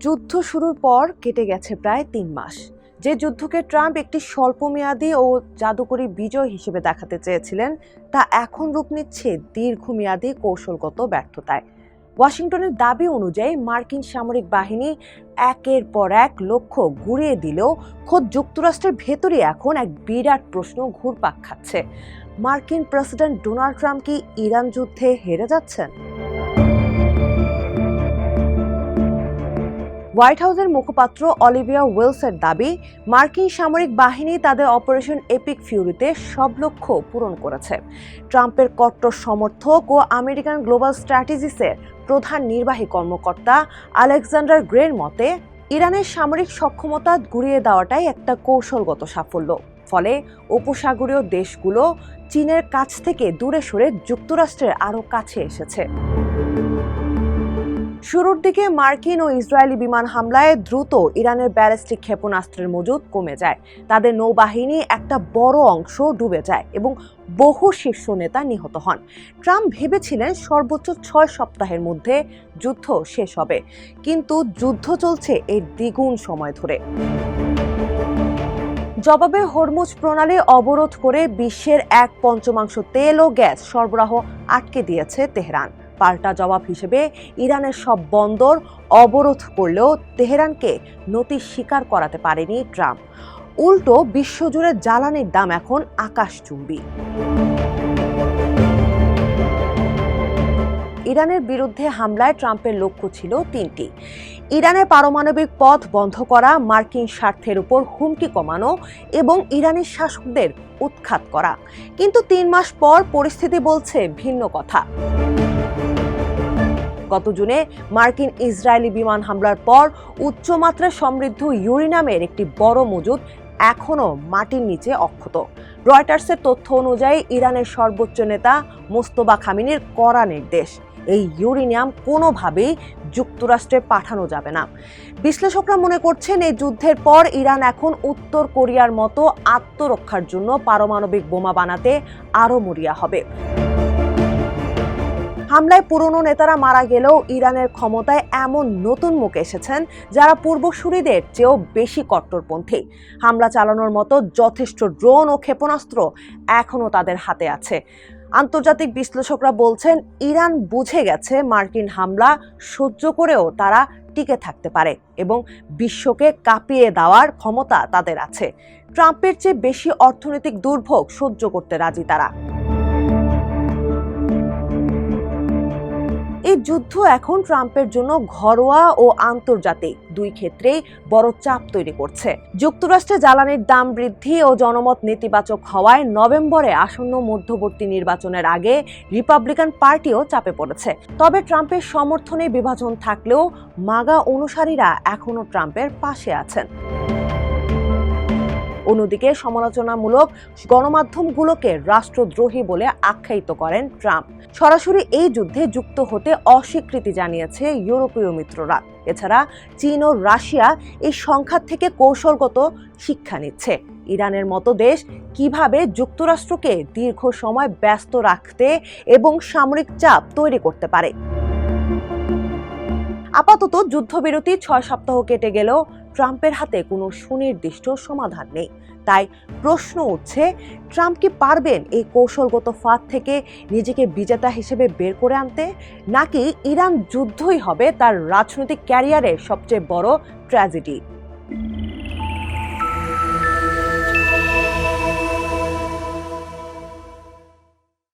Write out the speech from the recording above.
যুদ্ধ শুরুর পর কেটে গেছে প্রায় ৩ মাস। যে যুদ্ধকে ট্রাম্প একটি স্বল্পমেয়াদী ও জাদুকরী বিজয় হিসেবে দেখাতে চেয়েছিলেন, তা এখন রূপ নিচ্ছে দীর্ঘমেয়াদী কৌশলগত ব্যর্থতায়। ওয়াশিংটনের দাবি অনুযায়ী মার্কিন সামরিক বাহিনী একের পর এক লক্ষ্য গুঁড়িয়ে দিলেও খোদ যুক্তরাষ্ট্রের ভেতরে এখন এক বিরাট প্রশ্ন ঘুরপাক খাচ্ছে। মার্কিন প্রেসিডেন্ট ডোনাল্ড ট্রাম্প কি ইরান যুদ্ধে হেরে যাচ্ছেন? হোয়াইট হাউসের মুখপাত্র অলিভিয়া ওয়েলসের দাবি, মার্কিন সামরিক বাহিনী তাদের অপারেশন এপিক ফিউরিতে সব লক্ষ্য পূরণ করেছে। ট্রাম্পের কট্টর সমর্থক ও আমেরিকান গ্লোবাল স্ট্র্যাটেজিসের প্রধান নির্বাহী কর্মকর্তা আলেকজান্ডার গ্রের মতে, ইরানের সামরিক সক্ষমতা গুঁড়িয়ে দেওয়াটাই একটা কৌশলগত সাফল্য। ফলে উপসাগরীয় দেশগুলো চীনের কাছ থেকে দূরে সরে যুক্তরাষ্ট্রের আরও কাছে এসেছে। শুরুর দিকে মার্কিন ও ইসরায়েলি বিমান হামলায় দ্রুত ইরানের ব্যালিস্টিক ক্ষেপণাস্ত্রের মজুদ কমে যায়। তাদের নৌবাহিনী একটা বড় অংশ ডুবে যায় এবং বহু শীর্ষ নেতা নিহত হন। ট্রাম্প ভেবেছিলেন সর্বোচ্চ ৬ সপ্তাহের মধ্যে যুদ্ধ শেষ হবে, কিন্তু যুদ্ধ চলছে এর দ্বিগুণ সময় ধরে। জবাবে হরমুজ প্রণালী অবরোধ করে বিশ্বের 1/5 তেল ও গ্যাস সরবরাহ আটকে দিয়েছে তেহরান। পাল্টা জবাব হিসেবে ইরানের সব বন্দর অবরোধ করলেও তেহরানকে নতি স্বীকার করাতে পারেনি ট্রাম্প। উল্টো বিশ্বজুড়ে জ্বালানির দাম এখন আকাশচুম্বী। ইরানের বিরুদ্ধে হামলায় ট্রাম্পের লক্ষ্য ছিল 3টি: ইরানের পারমাণবিক পথ বন্ধ করা, মার্কিন স্বার্থের উপর হুমকি কমানো এবং ইরানি শাসকদের উৎখাত করা। কিন্তু 3 মাস পর পরিস্থিতি বলছে ভিন্ন কথা। গত জুনে মার্কিন ইসরায়েলি বিমান হামলার পর উচ্চমাত্রায় সমৃদ্ধ ইউরেনিয়ামের একটি বড় মজুদ এখনও মাটির নিচে অক্ষত। রয়টার্সের তথ্য অনুযায়ী ইরানের সর্বোচ্চ নেতা মোস্তফা খামেনির কড়া নির্দেশ, এই ইউরেনিয়াম কোনোভাবেই যুক্তরাষ্ট্রে পাঠানো যাবে না। বিশ্লেষকরা মনে করছেন, এই যুদ্ধের পর ইরান এখন উত্তর কোরিয়ার মতো আত্মরক্ষার জন্য পারমাণবিক বোমা বানাতে আরও মরিয়া হবে। হামলায় পুরনো নেতারা মারা গেলেও ইরানের ক্ষমতায় এমন নতুন মুখ এসেছেন যারা পূর্বসূরিদের চেয়েও বেশি কট্টরপন্থী। হামলা চালানোর মতো যথেষ্ট ড্রোন ও ক্ষেপণাস্ত্র এখনও তাদের হাতে আছে। আন্তর্জাতিক বিশ্লেষকরা বলছেন, ইরান বুঝে গেছে মার্কিন হামলা সহ্য করেও তারা টিকে থাকতে পারে এবং বিশ্বকে কাঁপিয়ে দেওয়ার ক্ষমতা তাদের আছে। ট্রাম্পের চেয়ে বেশি অর্থনৈতিক দুর্ভোগ সহ্য করতে রাজি তারা। এই যুদ্ধ এখন ট্রাম্পের জন্য ঘরোয়া ও আন্তর্জাতিক দুই ক্ষেত্রেই বড় চাপ তৈরি করছে। যুক্তরাষ্ট্রে জ্বালানির দাম বৃদ্ধি ও জনমত নেতিবাচক হওয়ায় নভেম্বরে আসন্ন মধ্যবর্তী নির্বাচনের আগে রিপাবলিকান পার্টিও চাপে পড়েছে। তবে ট্রাম্পের সমর্থনে বিভাজন থাকলেও মাগা অনুসারীরা এখনও ট্রাম্পের পাশে আছেন। অন্যদিকে সমালোচনামূলক গণমাধ্যমগুলোকে রাষ্ট্রদ্রোহী বলে আখ্যায়িত করেন ট্রাম্প। সরাসরি এই যুদ্ধে যুক্ত হতে অস্বীকৃতি জানিয়েছে ইউরোপীয় মিত্ররা। এছাড়া চীন ও রাশিয়া এই সংঘাত থেকে কৌশলগত শিক্ষা নিচ্ছে। ইরানের মতো দেশ কিভাবে যুক্তরাষ্ট্রকে দীর্ঘ সময় ব্যস্ত রাখতে এবং সামরিক চাপ তৈরি করতে পারে। আপাতত যুদ্ধবিরতি 6 সপ্তাহ কেটে গেলেও ট্রাম্পের হাতে কোনো সুনির্দিষ্ট সমাধান নেই। তাই প্রশ্ন উঠছে, ট্রাম্প কি পারবেন এই কৌশলগত ফাঁদ থেকে নিজেকে বিজেতা হিসেবে বের করে আনতে, নাকি ইরান যুদ্ধই হবে তার রাজনৈতিক ক্যারিয়ারের সবচেয়ে বড় ট্র্যাজেডি?